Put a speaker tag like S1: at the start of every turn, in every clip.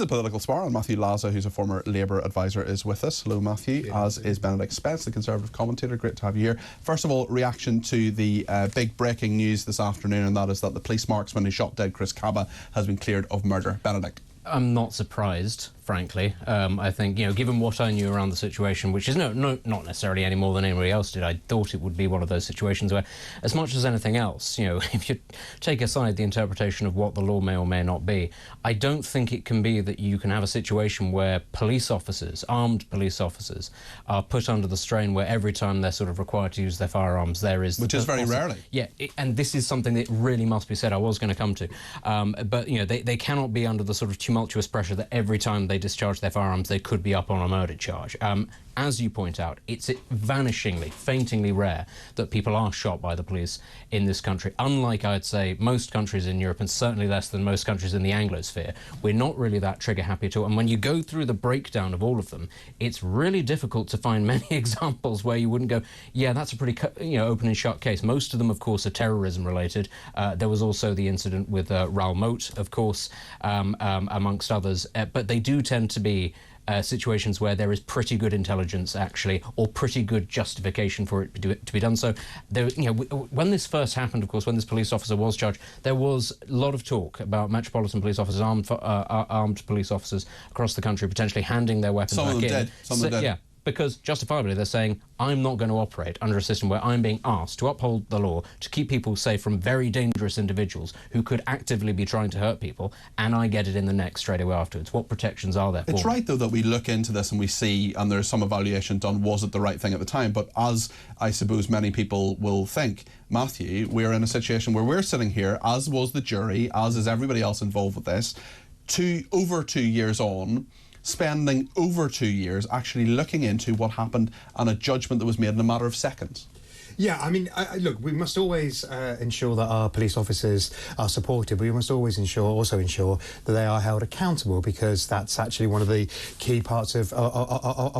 S1: the Political Sparrow, and Matthew Laza, who's a former Labour advisor, is with us. Hello, Matthew, as is Benedict Spence, the Conservative commentator. Great to have you here. First of all, reaction to the big breaking news this afternoon, and that is that the police marksman who shot dead Chris Kaba has been cleared of murder. Benedict.
S2: I'm not surprised, frankly. I think, given what I knew around the situation, which is not necessarily any more than anybody else did, I thought it would be one of those situations where, as much as anything else, if you take aside the interpretation of what the law may or may not be, I don't think it can be that you can have a situation where police officers, armed police officers, are put under the strain where every time they're sort of required to use their firearms, there is...
S1: Which is very rarely.
S2: Yeah, and this is something that really must be said. I was going to come to. But, they cannot be under the sort of tumultuous pressure that every time they discharge their firearms they could be up on a murder charge. As you point out, it's vanishingly, faintingly rare that people are shot by the police in this country. Unlike, I'd say, most countries in Europe, and certainly less than most countries in the Anglosphere, we're not really that trigger-happy at all. And when you go through the breakdown of all of them, it's really difficult to find many examples where you wouldn't go, yeah, that's a pretty, open and shut case. Most of them, of course, are terrorism-related. There was also the incident with Rowley, of course, amongst others. But they do tend to be situations where there is pretty good intelligence, actually, or pretty good justification for it to be done. So, when this first happened, of course, when this police officer was charged, there was a lot of talk about Metropolitan police officers, armed police officers across the country potentially handing their weapons back in.
S1: Some of them did. Some of them did.
S2: Yeah. Because, justifiably, they're saying, I'm not going to operate under a system where I'm being asked to uphold the law to keep people safe from very dangerous individuals who could actively be trying to hurt people, and I get it in the neck straight away afterwards. What protections are there for
S1: It's
S2: me?
S1: right, though, that we look into this and we see, and there's some evaluation done, was it the right thing at the time? But as I suppose many people will think, Matthew, we're in a situation where we're sitting here, as was the jury, as is everybody else involved with this, over 2 years on, spending over 2 years actually looking into what happened and a judgment that was made in a matter of seconds.
S3: Yeah, I mean, look, we must always ensure that our police officers are supported, but we must always also ensure that they are held accountable, because that's actually one of the key parts of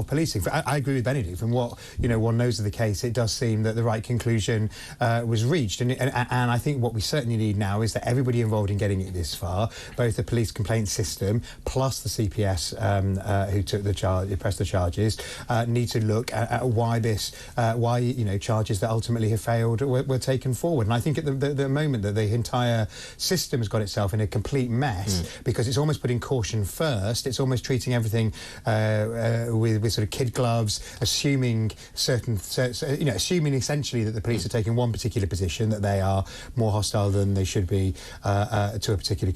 S3: policing. I agree with Benedict. From what one knows of the case, it does seem that the right conclusion was reached, and I think what we certainly need now is that everybody involved in getting it this far, both the police complaint system plus the CPS who took the pressed the charges, need to look at why charges that ultimately have failed were taken forward. And I think at the moment that the entire system has got itself in a complete mess, because it's almost putting caution first. It's almost treating everything with sort of kid gloves, assuming assuming essentially that the police are taking one particular position, that they are more hostile than they should be to particular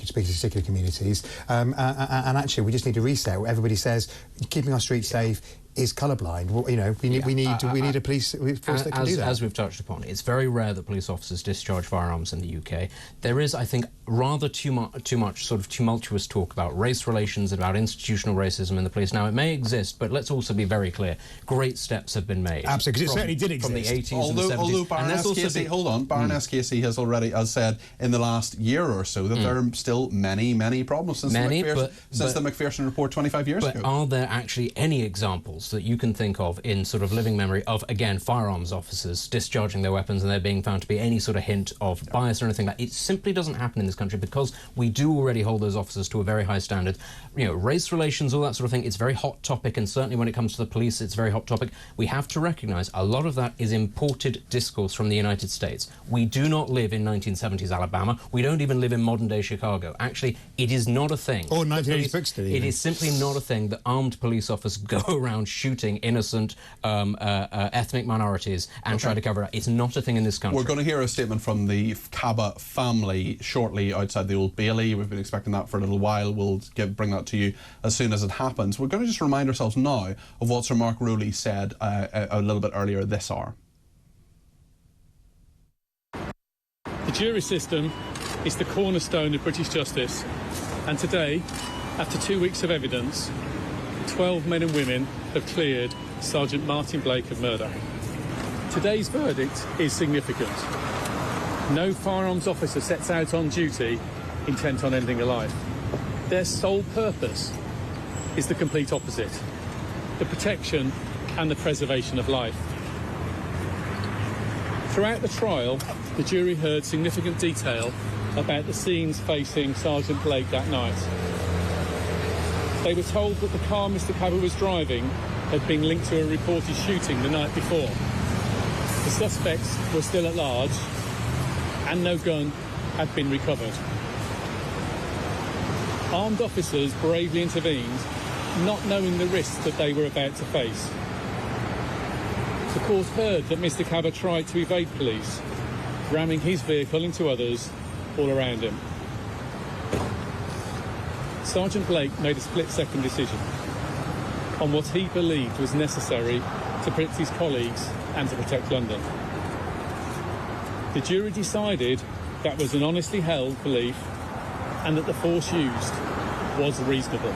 S3: communities. And actually, we just need to reset. Everybody says keeping our streets safe is colourblind. Well, we need a police force that can do that.
S2: As we've touched upon, it's very rare that police officers discharge firearms in the UK. There is, I think, rather too much sort of tumultuous talk about race relations and about institutional racism in the police. Now, it may exist, but let's also be very clear. Great steps have been made.
S3: Absolutely, because it certainly did exist.
S2: From the 80s and the 70s.
S1: Although Baroness Casey has already, as said, in the last year or so, that there are still many problems since the McPherson report 25 years ago.
S2: But are there actually any examples that you can think of in sort of living memory of, again, firearms officers discharging their weapons and there being found to be any sort of hint of bias or anything like that? It simply doesn't happen in this country, because we do already hold those officers to a very high standard. Race relations, all that sort of thing, it's a very hot topic, and certainly when it comes to the police, it's a very hot topic. We have to recognise a lot of that is imported discourse from the United States. We do not live in 1970s Alabama. We don't even live in modern-day Chicago. Actually, it is not a thing.
S3: Or 1980s Brixton.
S2: It is simply not a thing that armed police officers go around shooting innocent ethnic minorities and try to cover it. It's not a thing in this country.
S1: We're going to hear a statement from the Kaba family shortly outside the Old Bailey. We've been expecting that for a little while. We'll bring that to you as soon as it happens. We're going to just remind ourselves now of what Sir Mark Rowley said a little bit earlier this hour.
S4: The jury system is the cornerstone of British justice, and today, after 2 weeks of evidence, 12 men and women have cleared Sergeant Martyn Blake of murder. Today's verdict is significant. No firearms officer sets out on duty intent on ending a life. Their sole purpose is the complete opposite: the protection and the preservation of life. Throughout the trial, the jury heard significant detail about the scenes facing Sergeant Blake that night. They were told that the car Mr Kaba was driving had been linked to a reported shooting the night before. The suspects were still at large and no gun had been recovered. Armed officers bravely intervened, not knowing the risks that they were about to face. The court heard that Mr Kaba tried to evade police, ramming his vehicle into others all around him. Sergeant Blake made a split-second decision on what he believed was necessary to protect his colleagues and to protect London. The jury decided that was an honestly held belief and that the force used was reasonable.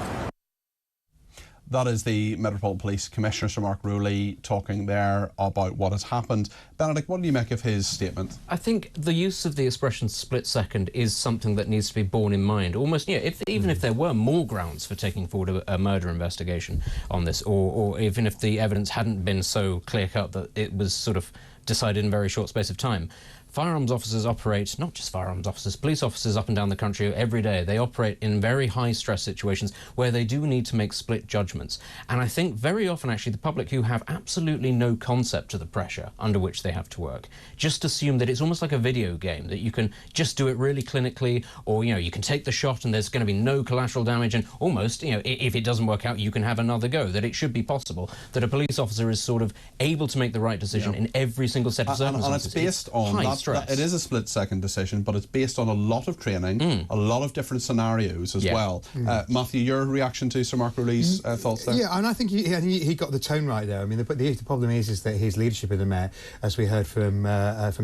S1: That is the Metropolitan Police Commissioner, Sir Mark Rowley, talking there about what has happened. Benedict, what do you make of his statement?
S2: I think the use of the expression split second is something that needs to be borne in mind. Almost, even if there were more grounds for taking forward a murder investigation on this, or even if the evidence hadn't been so clear-cut that it was sort of decided in a very short space of time. Firearms officers operate, not just firearms officers, police officers up and down the country every day. They operate in very high-stress situations where they do need to make split judgments. And I think very often, actually, the public who have absolutely no concept of the pressure under which they have to work just assume that it's almost like a video game, that you can just do it really clinically, or, you can take the shot and there's going to be no collateral damage, and almost, if it doesn't work out, you can have another go, that it should be possible, that a police officer is sort of able to make the right decision in every single set of circumstances.
S1: And it's based on that. It is a split-second decision, but it's based on a lot of training, a lot of different scenarios as well. Matthew, your reaction to Sir Mark Rowley's thoughts there?
S3: Yeah, and I think he got the tone right there. I mean, the problem is that his leadership of the Met, as we heard from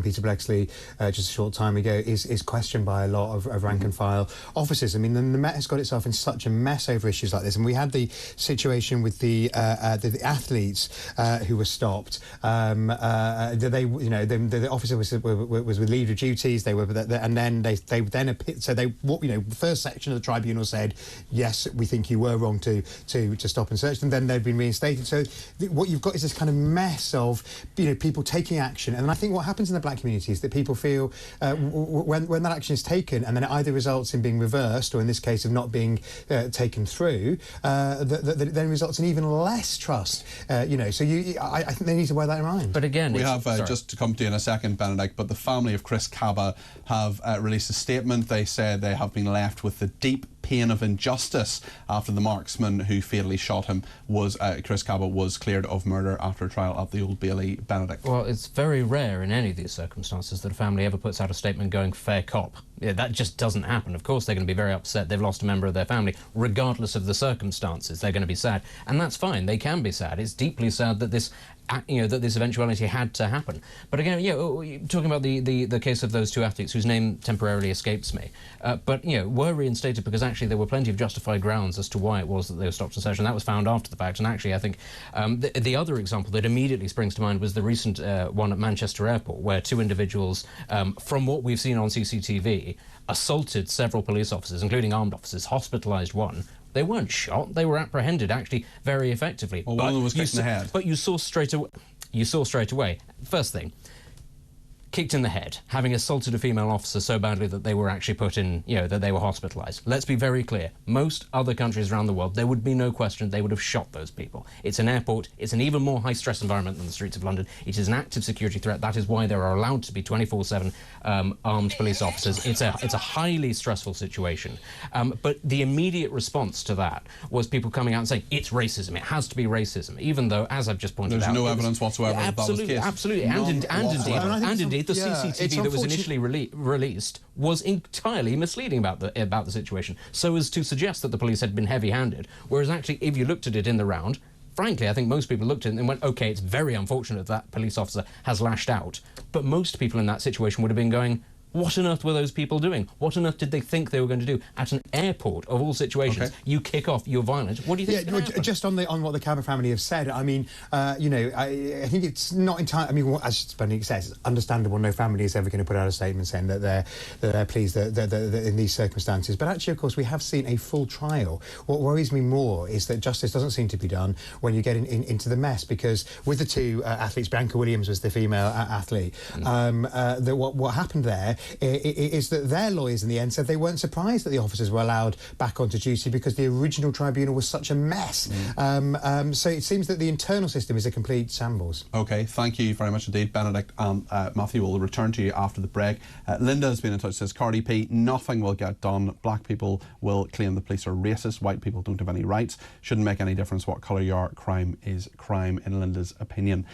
S3: Peter Bleksley just a short time ago, is questioned by a lot of rank-and-file officers. I mean, the Met has got itself in such a mess over issues like this, and we had the situation with the athletes who were stopped. The officer was with leave of duties. They were, and then the first section of the tribunal said, yes, we think you were wrong to stop and search them. Then they've been reinstated. So what you've got is this kind of mess of people taking action. And I think what happens in the black community is that people feel when that action is taken, and then it either results in being reversed, or in this case of not being taken through, that then results in even less trust. So I think they need to bear that in mind.
S2: But again,
S1: we have just to come to you in a second, Benedict, but the family of Chris Kaba have released a statement. They said they have been left with the deep pain of injustice after the marksman who fatally shot him Chris Kaba was cleared of murder after a trial at the Old Bailey. Benedict.
S2: Well, it's very rare in any of these circumstances that a family ever puts out a statement going fair cop. That just doesn't happen. Of course they're going to be very upset. They've lost a member of their family. Regardless of the circumstances, they're going to be sad. And that's fine. They can be sad. It's deeply sad that this eventuality had to happen. But again, talking about the case of those two athletes whose name temporarily escapes me, but were reinstated because actually there were plenty of justified grounds as to why it was that they were stopped and searched, and that was found after the fact. And actually, I think the other example that immediately springs to mind was the recent one at Manchester Airport, where two individuals, from what we've seen on CCTV, assaulted several police officers, including armed officers, hospitalised one. They weren't shot. They were apprehended, actually, very effectively.
S1: Well, one of them was kicked in the head.
S2: But you saw straight away. First thing, kicked in the head, having assaulted a female officer so badly that they were actually put in, that they were hospitalised. Let's be very clear. Most other countries around the world, there would be no question they would have shot those people. It's an airport. It's an even more high-stress environment than the streets of London. It is an active security threat. That is why there are allowed to be 24/7 armed police officers. It's a highly stressful situation. But the immediate response to that was people coming out and saying, it's racism. It has to be racism, even though, as I've just pointed out...
S1: There's no evidence whatsoever that was the case.
S2: Absolutely. And indeed, the CCTV that was initially released was entirely misleading about the situation, so as to suggest that the police had been heavy-handed, whereas actually, if you looked at it in the round, frankly, I think most people looked at it and went, OK, it's very unfortunate that police officer has lashed out, but most people in that situation would have been going, what on earth were those people doing? What on earth did they think they were going to do? At an airport, of all situations, you kick off, you're violent. What do you think?
S3: Yeah, just on what the Kaba family have said, I mean, I think it's not entirely... I mean, as Benedict says, it's understandable. No family is ever going to put out a statement saying that they're pleased that in these circumstances. But actually, of course, we have seen a full trial. What worries me more is that justice doesn't seem to be done when you get into the mess, because with the two athletes, Bianca Williams was the female athlete, what happened there is that their lawyers in the end said they weren't surprised that the officers were allowed back onto duty because the original tribunal was such a mess. So it seems that the internal system is a complete shambles.
S1: OK, thank you very much indeed, Benedict and Matthew. We'll return to you after the break. Linda has been in touch, says, Cardi P, nothing will get done. Black people will claim the police are racist. White people don't have any rights. Shouldn't make any difference what colour you are. Crime is crime, in Linda's opinion.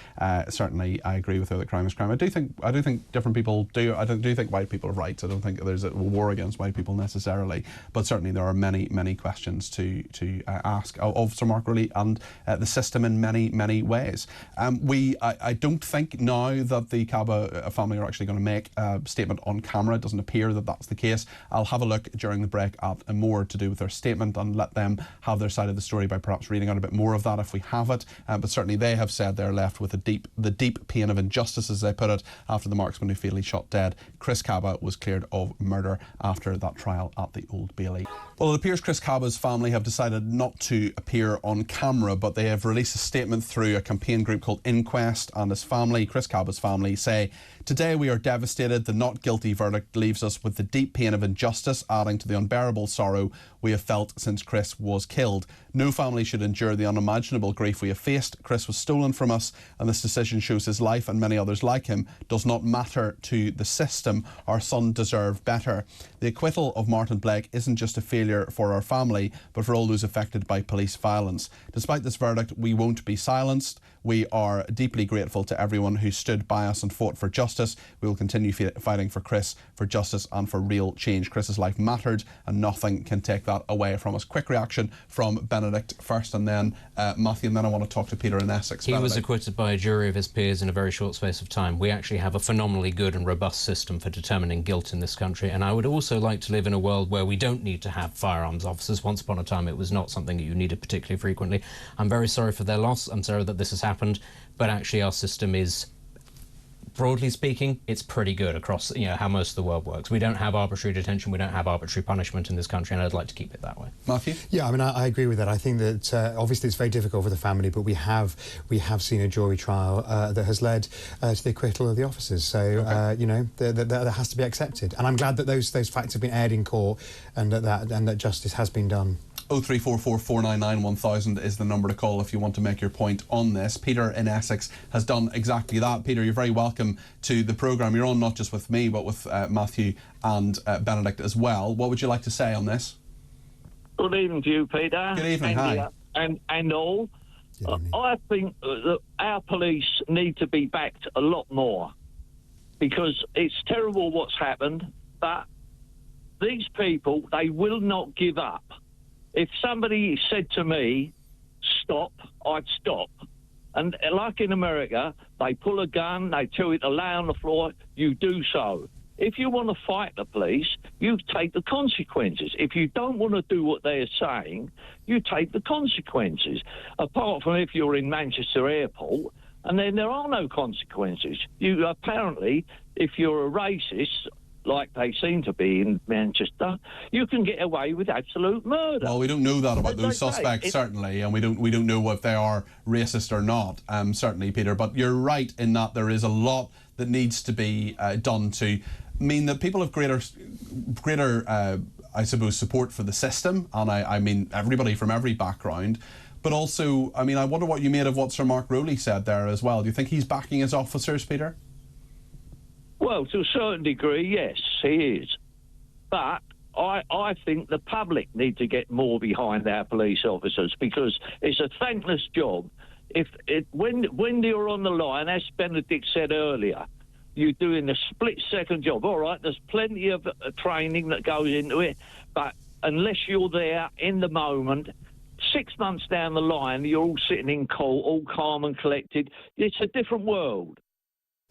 S1: Certainly, I agree with her that crime is crime. I do think different people do. I do think white people have rights. I don't think there's a war against white people necessarily. But certainly there are many questions to ask of Sir Mark Rowley and the system in many ways. I don't think now that the Kaba family are actually going to make a statement on camera. It doesn't appear that that's the case. I'll have a look during the break at more to do with their statement and let them have their side of the story by perhaps reading out a bit more of that if we have it. But certainly they have said they're left with the deep pain of injustice, as they put it, after the marksman who fatally shot dead Chris Kaba was cleared of murder after that trial at the Old Bailey. Well, it appears Chris Kaba's family have decided not to appear on camera, but they have released a statement through a campaign group called Inquest, and his family, Chris Kaba's family, say, "Today we are devastated. The not guilty verdict leaves us with the deep pain of injustice, adding to the unbearable sorrow we have felt since Chris was killed. No family should endure the unimaginable grief we have faced. Chris was stolen from us, and this decision shows his life and many others like him does not matter to the system. Our son deserved better. The acquittal of Martyn Blake isn't just a failure for our family, but for all those affected by police violence. Despite this verdict, we won't be silenced. We are deeply grateful to everyone who stood by us and fought for justice. We will continue fighting for Chris, for justice and for real change. Chris's life mattered and nothing can take that away from us." Quick reaction from Benedict first and then Matthew, and then I want to talk to Peter in Essex.
S2: He
S1: Benedict.
S2: was acquitted by a jury of his peers in a very short space of time. We actually have a phenomenally good and robust system for determining guilt in this country, and I would also like to live in a world where we don't need to have firearms officers. Once upon a time it was not something that you needed particularly frequently. I'm very sorry for their loss. I'm sorry that this has happened, but actually our system is, broadly speaking, it's pretty good across how most of the world works. We don't have arbitrary detention, we don't have arbitrary punishment in this country, and I'd like to keep it that way.
S1: Matthew?
S3: Yeah, I mean, I agree with that. I think that obviously it's very difficult for the family, but we have seen a jury trial that has led to the acquittal of the officers. So okay. That has to be accepted, and I'm glad that those facts have been aired in court and that justice has been done.
S1: 0344 499 1000 is the number to call if you want to make your point on this. Peter in Essex has done exactly that. Peter, you're very welcome to the programme. You're on not just with me, but with Matthew and Benedict as well. What would you like to say on this?
S5: Good evening to you, Peter.
S1: Good evening, hi.
S5: And all. I think that our police need to be backed a lot more, because it's terrible what's happened, but these people, they will not give up. If somebody said to me, stop, I'd stop. And like in America, they pull a gun, they tell you to lay on the floor, you do so. If you want to fight the police, you take the consequences. If you don't want to do what they're saying, you take the consequences. Apart from if you're in Manchester Airport, and then there are no consequences. You apparently, if you're a racist, like they seem to be in Manchester, you can get away with absolute murder.
S1: Well, we don't know that about those suspects, certainly, and we don't know if they are racist or not, certainly, Peter. But you're right in that there is a lot that needs to be done to mean that people have greater I suppose, support for the system, and I mean everybody from every background. But also, I mean, I wonder what you made of what Sir Mark Rowley said there as well. Do you think he's backing his officers, Peter?
S5: Well, to a certain degree, yes, he is. But I think the public need to get more behind our police officers, because it's a thankless job. When you're on the line, as Benedict said earlier, you're doing a split-second job. All right, there's plenty of training that goes into it, but unless you're there in the moment, 6 months down the line, you're all sitting in court, all calm and collected. It's a different world.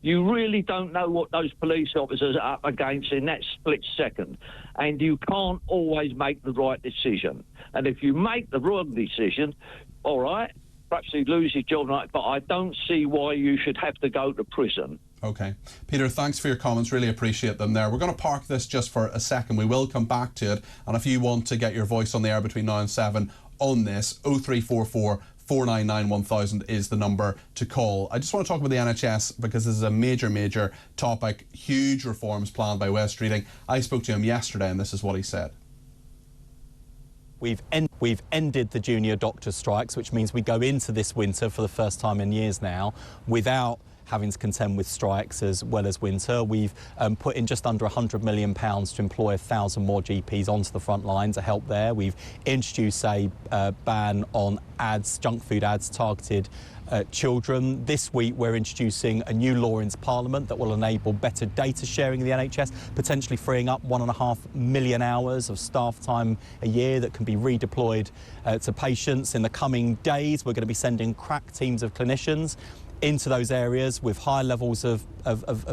S5: You really don't know what those police officers are up against in that split second, and you can't always make the right decision. And if you make the wrong decision, all right, perhaps you lose your job, but I don't see why you should have to go to prison.
S1: OK. Peter, thanks for your comments. Really appreciate them there. We're going to park this just for a second. We will come back to it. And if you want to get your voice on the air between now and 7 on this, 0344 499 1000 is the number to call. I just want to talk about the NHS because this is a major, major topic. Huge reforms planned by Wes Streeting. I spoke to him yesterday and this is what he said.
S6: We've ended the junior doctor strikes, which means we go into this winter for the first time in years now without having to contend with strikes as well as winter. We've put in just under £100 million to employ 1,000 more GPs onto the front line to help there. We've introduced a ban on ads, junk food ads targeted children. This week we're introducing a new law into Parliament that will enable better data sharing in the NHS, potentially freeing up 1.5 million hours of staff time a year that can be redeployed to patients. In the coming days we're going to be sending crack teams of clinicians into those areas with high levels of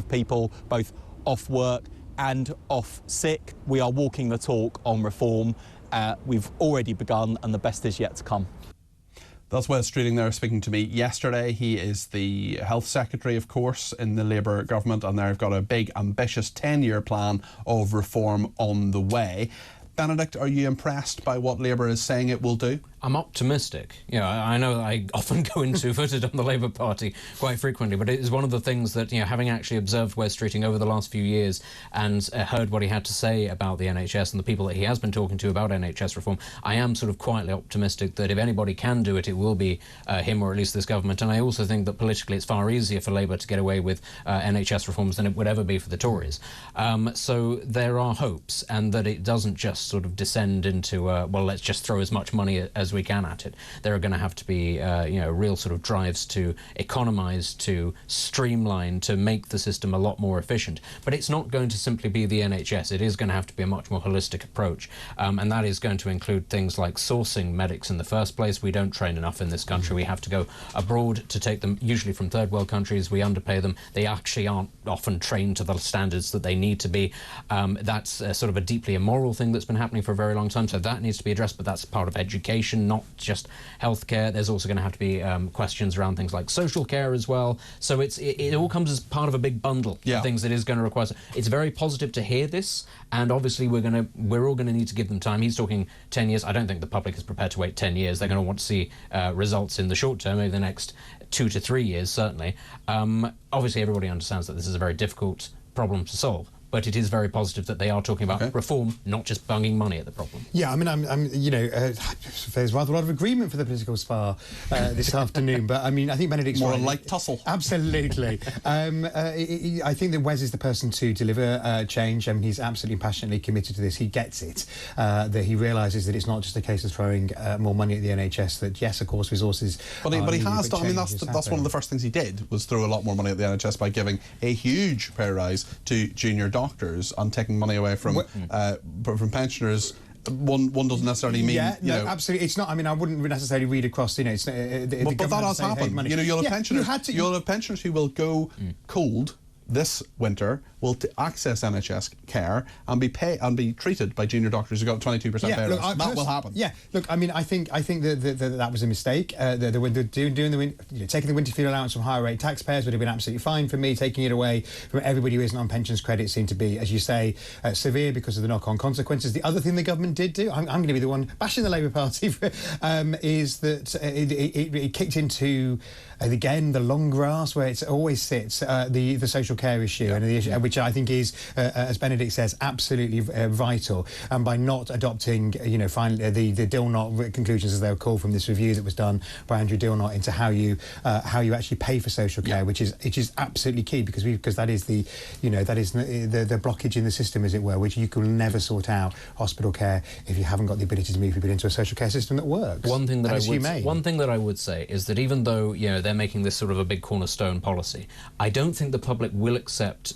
S6: people both off work and off sick. We are walking the talk on reform. We've already begun and the best is yet to come.
S1: That's Wes Streeting there speaking to me yesterday. He is the Health Secretary, of course, in the Labour government, and they've got a big, ambitious 10-year plan of reform on the way. Benedict, are you impressed by what Labour is saying it will do?
S2: I'm optimistic. You know, I know I often go in two-footed on the Labour Party quite frequently, but it is one of the things that, you know, having actually observed Wes Streeting over the last few years and heard what he had to say about the NHS and the people that he has been talking to about NHS reform, I am sort of quietly optimistic that if anybody can do it, it will be him or at least this government. And I also think that politically it's far easier for Labour to get away with NHS reforms than it would ever be for the Tories. So there are hopes, and that it doesn't just sort of descend into, well, let's just throw as much money as we can at it. There are going to have to be, you know, real sort of drives to economise, to streamline, to make the system a lot more efficient. But it's not going to simply be the NHS. It is going to have to be a much more holistic approach, and that is going to include things like sourcing medics in the first place. We don't train enough in this country. We have to go abroad to take them, usually from third world countries. We underpay them. They actually aren't often trained to the standards that they need to be. That's sort of a deeply immoral thing that's been happening for a very long time, so that needs to be addressed, but that's part of education, not just healthcare. There's also going to have to be questions around things like social care as well. So it all comes as part of a big bundle of things that is going to require. It's very positive to hear this, and obviously we're all going to need to give them time. He's talking 10 years. I don't think the public is prepared to wait 10 years. They're going to want to see results in the short term, maybe the next 2 to 3 years, certainly. Obviously everybody understands that this is a very difficult problem to solve, but it is very positive that they are talking about reform, not just bunging money at the problem.
S3: Yeah, I mean, I'm you know, there's rather a lot of agreement for the political spar this afternoon, but I mean, I think Benedict's
S1: more
S3: right.
S1: like tussle.
S3: Absolutely. I think that Wes is the person to deliver change. I mean, he's absolutely passionately committed to this. He gets it. That he realises that it's not just a case of throwing more money at the NHS. That yes, of course, resources.
S1: But he has done. I mean, that's one of the first things he did was throw a lot more money at the NHS by giving a huge pay rise to junior doctors and taking money away from pensioners. One doesn't necessarily mean
S3: you know, absolutely. It's not. I mean, I wouldn't necessarily read across. You know, it's
S1: but that has happened. Hey, you know, you'll have pensioners who will go cold this winter, will access NHS care and be treated by junior doctors who got 22% pay rise. That will happen.
S3: Yeah, look, I mean, I think that was a mistake. Taking the winter fuel allowance from higher rate taxpayers would have been absolutely fine for me. Taking it away from everybody who isn't on pensions credit seemed to be, as you say, severe because of the knock-on consequences. The other thing the government did do, I'm going to be the one bashing the Labour Party, is that it kicked into again the long grass where it always sits, the social care issue, and the issue, which I think is, as Benedict says, absolutely vital. And by not adopting, you know, finally the Dilnot conclusions, as they were called, from this review that was done by Andrew Dilnot into how you actually pay for social care, which is absolutely key, because that is the blockage in the system, as it were, which you can never sort out hospital care if you haven't got the ability to move people into a social care system that works.
S2: One thing that I would say is that even though, you know, they're making this sort of a big cornerstone policy, I don't think the public will accept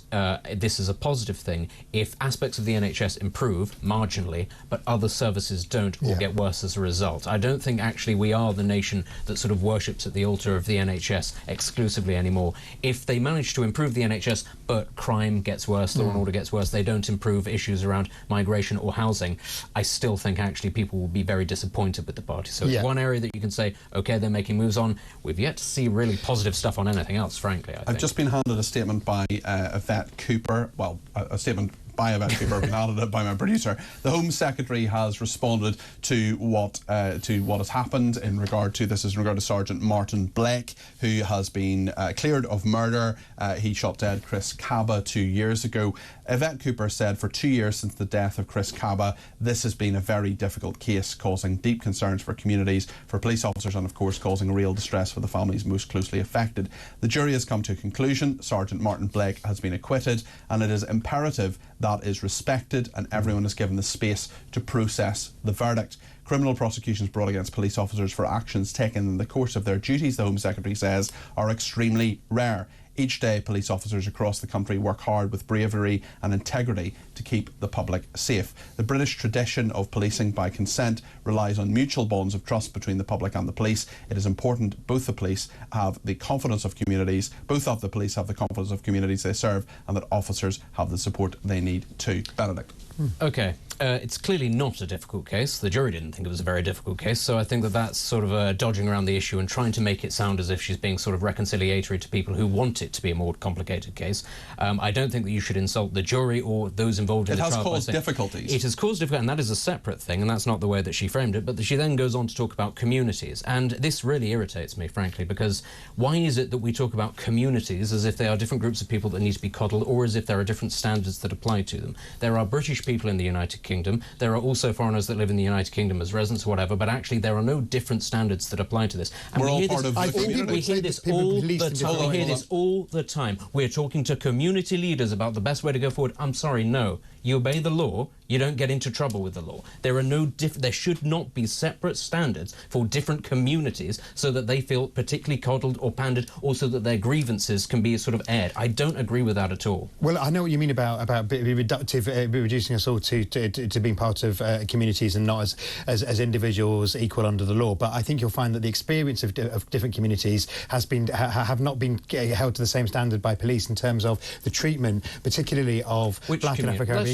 S2: this as a positive thing if aspects of the NHS improve marginally but other services don't, or get worse as a result. I don't think actually we are the nation that sort of worships at the altar of the NHS exclusively anymore. If they manage to improve the NHS but crime gets worse, law and order gets worse, they don't improve issues around migration or housing, I still think actually people will be very disappointed with the party. So it's one area that you can say, OK, they're making moves on. We've yet to see really positive stuff on anything else, frankly, I think.
S1: I've just been handed a statement by Yvette Cooper, well, a statement by Yvette Cooper, been added by my producer. The Home Secretary has responded to what has happened in regard to Sergeant Martyn Blake, who has been cleared of murder. He shot dead Chris Kaba 2 years ago. Yvette Cooper said for 2 years since the death of Chris Kaba, this has been a very difficult case, causing deep concerns for communities, for police officers, and of course causing real distress for the families most closely affected. The jury has come to a conclusion. Sergeant Martyn Blake has been acquitted, and it is imperative that is respected and everyone is given the space to process the verdict. Criminal prosecutions brought against police officers for actions taken in the course of their duties, the Home Secretary says, are extremely rare. Each day, police officers across the country work hard with bravery and integrity to keep the public safe. The British tradition of policing by consent relies on mutual bonds of trust between the public and the police. It is important both the police have the confidence of communities, both of the police have the confidence of communities they serve, and that officers have the support they need too. Benedict.
S2: OK. It's clearly not a difficult case. The jury didn't think it was a very difficult case, so I think that that's sort of dodging around the issue and trying to make it sound as if she's being sort of reconciliatory to people who want it to be a more complicated case. I don't think that you should insult the jury or those involved in the trial.
S1: It has caused difficulties.
S2: It has caused difficulties, and that is a separate thing, and that's not the way that she framed it, but she then goes on to talk about communities, and this really irritates me, frankly, because why is it that we talk about communities as if they are different groups of people that need to be coddled, or as if there are different standards that apply to them? There are British people in the United Kingdom. There are also foreigners that live in the United Kingdom as residents or whatever, but actually there are no different standards that apply to this. And
S1: we're all part of the community.
S2: We hear this all the time. We hear this all the time. We're talking to community leaders about the best way to go forward. I'm sorry, no. You obey the law, you don't get into trouble with the law. There should not be separate standards for different communities so that they feel particularly coddled or pandered, or so that their grievances can be sort of aired. I don't agree with that at all.
S3: Well, I know what you mean about being reductive, reducing us all to being part of communities and not as individuals equal under the law. But I think you'll find that the experience of different communities have not been held to the same standard by police in terms of the treatment, particularly of Black and Afro-Caribbean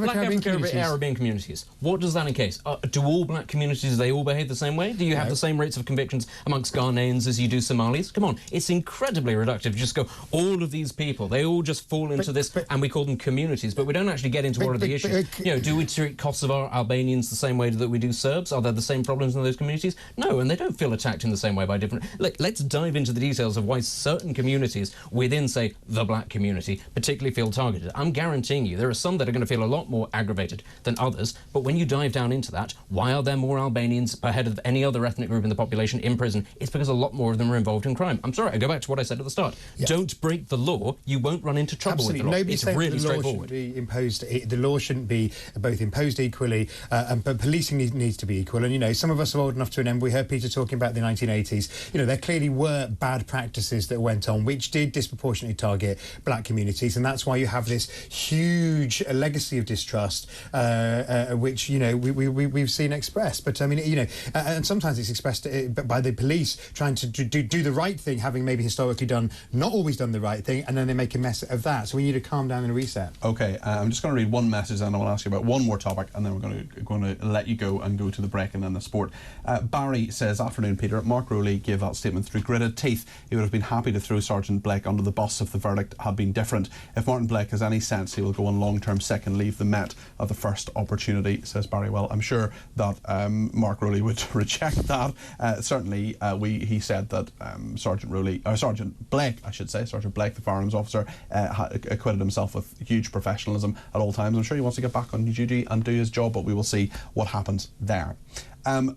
S2: Arabian communities. What does that encase? Do all black communities, they all behave the same way? Do you have the same rates of convictions amongst Ghanaians as you do Somalis? Come on, it's incredibly reductive. You just go, all of these people, they all just fall into this, and we call them communities, but we don't actually get into what are the issues. Do we treat Kosovar Albanians the same way that we do Serbs? Are there the same problems in those communities? No, and they don't feel attacked in the same way by different... Let's dive into the details of why certain communities within, say, the black community particularly feel targeted. I'm guaranteeing you there are some that are going to feel a lot more aggravated than others, but when you dive down into that, why are there more Albanians per head of any other ethnic group in the population in prison? It's because a lot more of them are involved in crime. I'm sorry, I go back to what I said at the start. Yeah. Don't break the law, you won't run into trouble with the law.
S3: Nobody's
S2: it's really straightforward.
S3: The law shouldn't be both imposed equally, but policing needs to be equal. And, some of us are old enough to remember, we heard Peter talking about the 1980s. There clearly were bad practices that went on, which did disproportionately target black communities, and that's why you have this huge legacy of distrust, which we've seen expressed. But and sometimes it's expressed by the police trying to do the right thing, having maybe historically not always done the right thing, and then they make a mess of that. So we need to calm down and reset.
S1: Okay, I'm just going to read one message, and I want to ask you about one more topic, and then we're going to let you go and go to the break and then the sport. Barry says, "Afternoon, Peter. Mark Rowley gave that statement through gritted teeth. He would have been happy to throw Sergeant Blake under the bus if the verdict had been different. If Martyn Blake has any sense, he will go on long-term sick and leave the Met at the first opportunity," says Barry. Well, I'm sure that Mark Rowley would reject that. Certainly, he said that Sergeant Blake, the firearms officer, acquitted himself with huge professionalism at all times. I'm sure he wants to get back on duty and do his job, but we will see what happens there.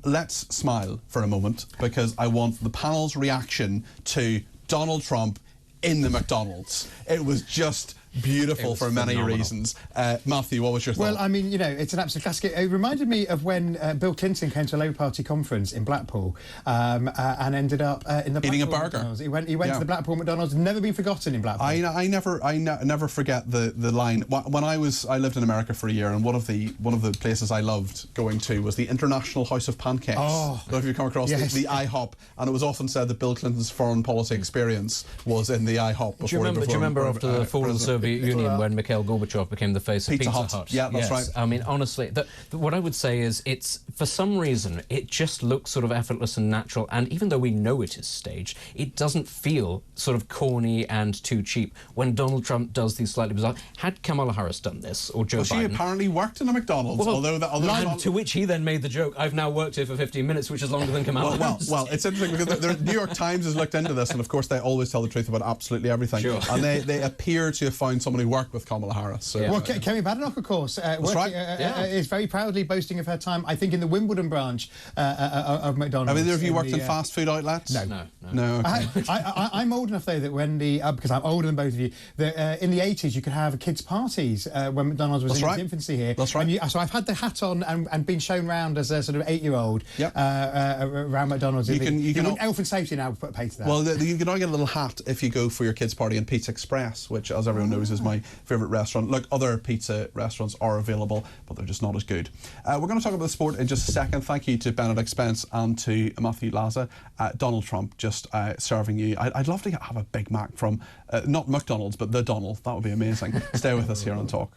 S1: Let's smile for a moment, because I want the panel's reaction to Donald Trump in the McDonald's. It was just beautiful for many reasons. Matthew, what was your thought?
S3: Well, I mean, it's an absolute classic. It reminded me of when Bill Clinton came to a Labour Party conference in Blackpool and ended up in the
S1: eating
S3: Blackpool
S1: a burger.
S3: McDonald's. He went to the Blackpool McDonald's. Never been forgotten in Blackpool.
S1: I never forget the line. When I lived in America for a year, and one of the places I loved going to was the International House of Pancakes.
S3: Oh,
S1: I don't know if you come across the IHOP, and it was often said that Bill Clinton's foreign policy experience was in the IHOP.
S2: Do you remember after the fall of the Soviet Union when Mikhail Gorbachev became the face of Pizza Hut.
S1: Yeah, that's right.
S2: I mean, honestly, what I would say is for some reason, it just looks sort of effortless and natural, and even though we know it is staged, it doesn't feel sort of corny and too cheap when Donald Trump does these slightly bizarre... Had Kamala Harris done this, or Joe Biden...
S1: She apparently worked in a McDonald's,
S2: to which he then made the joke, I've now worked here for 15 minutes, which is longer than Kamala Harris.
S1: Well, it's interesting because the New York Times has looked into this, and of course they always tell the truth about absolutely everything.
S2: Sure.
S1: And they appear to have found someone who worked with Kamala Harris. So,
S3: Well, Kemi Badenoch, of course, is very proudly boasting of her time, I think, in the Wimbledon branch of McDonald's.
S1: Have either of you worked in fast food outlets?
S3: No.
S1: Okay.
S3: I'm old enough, though, that when because I'm older than both of you, that in the 80s you could have kids' parties when McDonald's was in its infancy here.
S1: That's right.
S3: So I've had the hat on and been shown round as a sort of 8-year-old around McDonald's. You can health and safety now put pay to that.
S1: Well, you can now get a little hat if you go for your kids' party in Pizza Express, which, as everyone knows, is my favourite restaurant. Look, other pizza restaurants are available, but they're just not as good. We're going to talk about the sport in just a second. Thank you to Benedict Spence and to Matthew Laza. Donald Trump just serving you. I'd love to have a Big Mac from, not McDonald's, but the Donald. That would be amazing. Stay with us here on Talk.